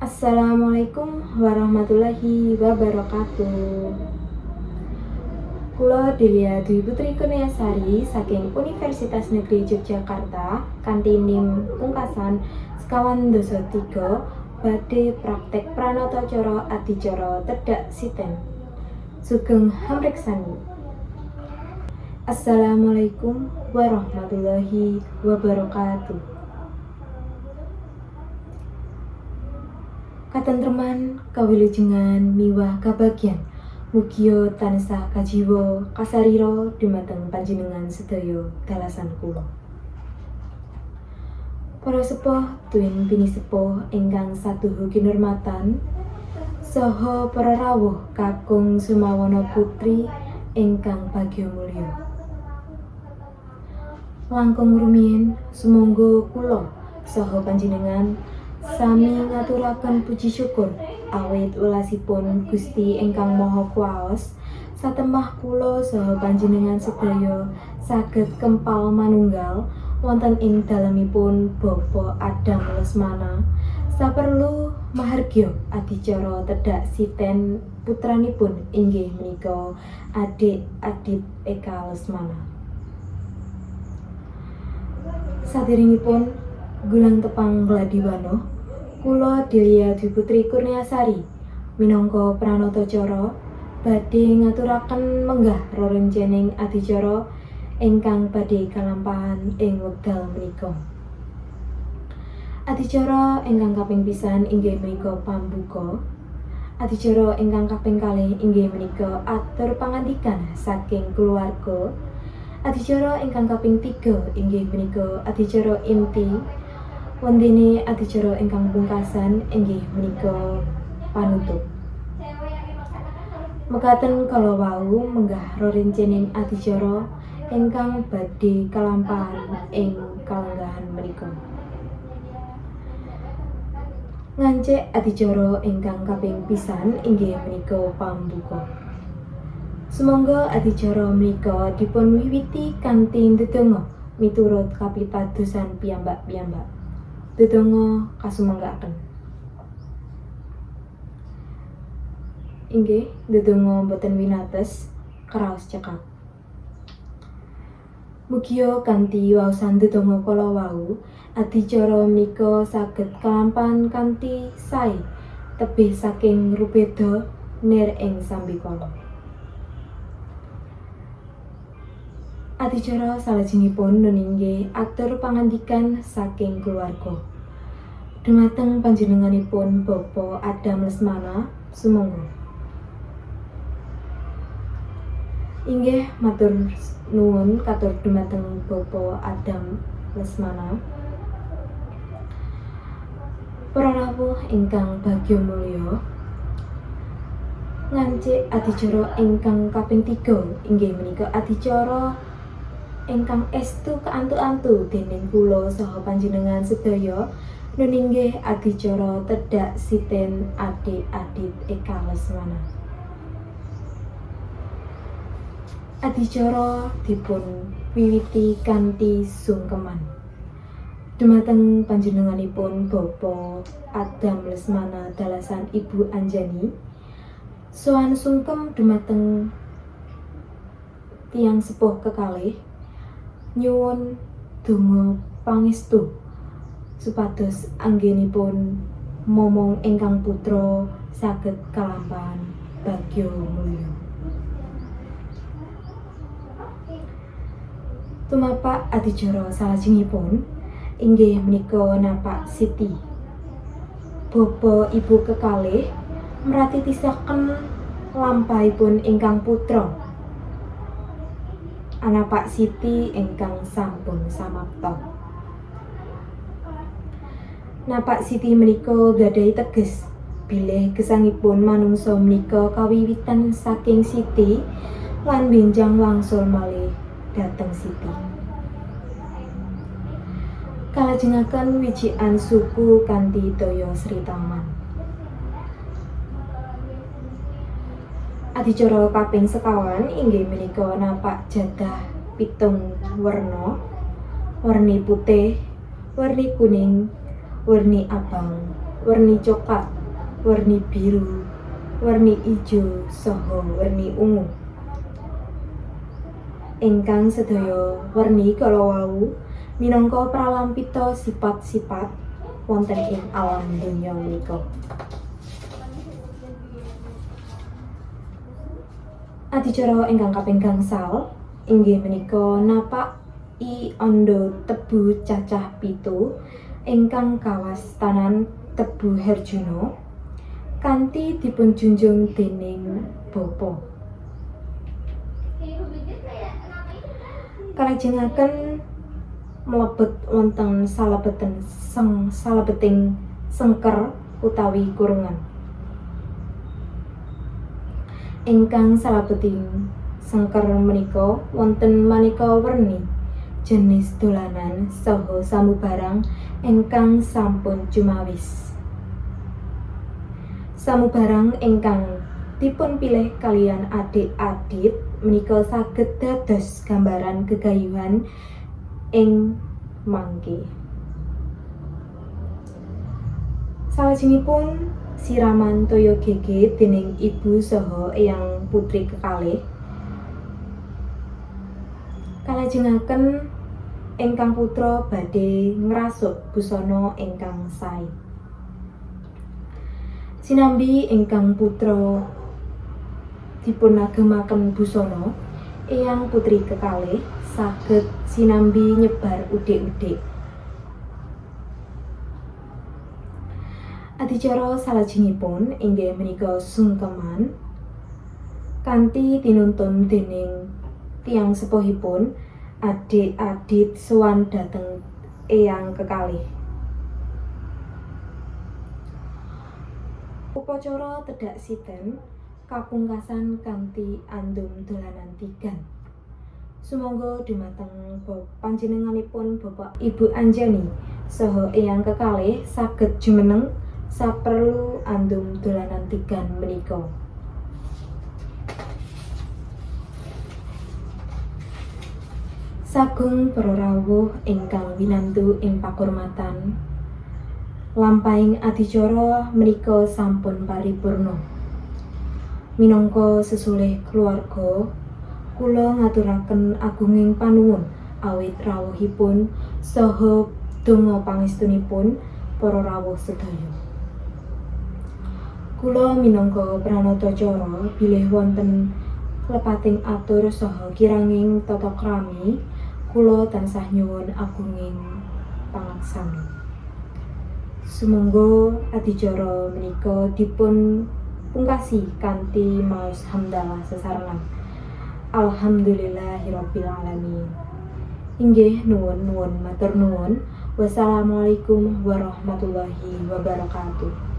Assalamualaikum warahmatullahi wabarakatuh. Kula Delia Dwi Putri Kurniasari saking Universitas Negeri Yogyakarta kanthi NIM pungkasan sekawan dasa 3 badhe praktek pranata cara adicara tedhak siten. Sugeng hamreksani. Assalamualaikum warahmatullahi wabarakatuh. Katentreman, kawilujengan, miwah kabagyan, mugia tansah kajiwa kasarira dumateng panjenengan sedaya dalasan kula. Para sepuh tuwin bini sepuh ingkang saduhu kinurmatan, saha para rawuh kakung sumawana putri ingkang bagya mulya. Langkung rumiyin sumangga kula saha panjenengan sami ngaturaken puji syukur awit welasipun Gusti ingkang Maha Kuwaos satemah kula saha panjenengan sedaya saged kempal manunggal wonten ing dalemipun Bapa Adam Lesmana saperlu mahargya adicara tedhak siten putranipun inggih menika Adik Adit Eka Lesmana. Saderengipun gulang tepang gladiwanoh kula Delia Dwi Putri Kurniasari minangka pranata cara badhe ngaturaken menggah rerencening adicara ingkang badhe kalampahan ing wekdal menika. Adicara ingkang kaping pisan inggih menika pambuka. Adicara ingkang kaping kalih inggih menika atur pangandikan saking keluarga. Adicara ingkang kaping 3 inggih menika adicara inti. Wondene adicara ingkang pungkasan inggih menika panutup. Mekaten kala wau menggah rerencening adicara ingkang badhe kalampahan ing kalenggahan menika. Ngancik adicara ingkang kaping pisan inggih menika pambuka. Sumangga adicara menika dipun wiwiti kanthi ndedonga miturut kapitadosan piyambak-piyambak. Ndedonga kasumanggaken. Inggih, ndedonga boten winates kraos cekap. Mugia kanthi waosan ndedonga kala wau, adicara menika saged kalampahan kanthi sae tebih saking rubeda nir ing sambikala. Adicara salajengipun nuningge atur pangandikan saking keluarga. Dumateng panjenenganipun Bapa Adam Lesmana sumangga. Inggih matur nuwun katur dumateng Bapa Adam Lesmana. Para rawuh ingkang bagya mulya, ngancik adicara ingkang kaping 3 inggih menika adicara ingkang estu keantu-antu dening kula saha panjenengan sedaya nuninggih adicara tedhak siten Adik Adit Eka Lesmana. Adicara dipun wiwiti kanthi sungkeman dumateng panjenenganipun Bapa Adam Lesmana dalasan Ibu Anjani sowan sungkem dumateng tiyang sepuh kekalih nyuwun donga pangestu supados anggenipun momong ingkang putra saged kalampahan bagya mulya. Tumapak adicara salajengipun inggih menika Napak Siti. Bapa Ibu kekalih mratitisaken lampahipun ingkang putra. Napak Siti ingkang sampun samapta. Napak Siti menika gadhahi teges bilih gesangipun manungsa menika kawiwitan saking Siti lan benjang wangsul malih dhateng Siti. Kalajengaken wijikan suku kanthi daya Sri Taman. Adicara kaping sekawan inggih menika Napak Jadah pitung werna, werni putih, werni kuning, werni abang, werni coklat, werni biru, werni ijo saha werni ungu. Ingkang sedaya werni kala wau minangka pralampita sipat-sipat wonten ing alam donya menika. Adicara ingkang kaping gangsal inggih menika napaki anda tebu cacah 7 ingkang kawastanan Tebu Herjuna kanthi dipunjunjung dening Bapa. Kalajengaken mlebet wonten salebeting sengker utawi kurungan. Ingkang salebeting sengker menika wonten maneka werni, jenis dolanan saha samubarang ingkang sampun cumawis. Samubarang ingkang dipun pilih kalian adik-adik menika saged dados gambaran gegayuhan ing mangke. Salajengipun siraman toya gege dening ibu saha eyang putri kekalih. Kalajengaken ingkang putra badhe ngrasuk busana ingkang sae. Sinambi ingkang putra dipunagemaken busana, eyang putri kekalih saged sinambi nyebar udik-udik. Adicara salajengipun inggih menika sungkeman kanthi tinuntun dening tiyang sepuhipun, adik-adik sowan dhateng eyang kekalih. Upacara tedhak siten kapungkasan kanthi andum dolanan tigan. Sumangga dumateng panjenenganipun Bapak Ibu Anjani saha eyang kekalih saged jumeneng saperlu andum dolanan tigan menika. Sagung para rawuh ingkang winantu ing pakurmatan, lampahing adicara menika sampun paripurna. Minangka sesulih keluarga, kula ngaturaken agunging panuwun awit rawuhipun saha donga pangestunipun para rawuh sedaya. Kula minangka pranatacara bilih wonten lepating atur saha kiranging tata krami, kula tansah nyuwun agunging pangaksami. Sumangga adicara menika dipun pungkasi kanthi maos hamdalah sesarengan. Alhamdulillahirabbil alamin. Inggih nuwun matur nuwun. Wassalamualaikum warahmatullahi wabarakatuh.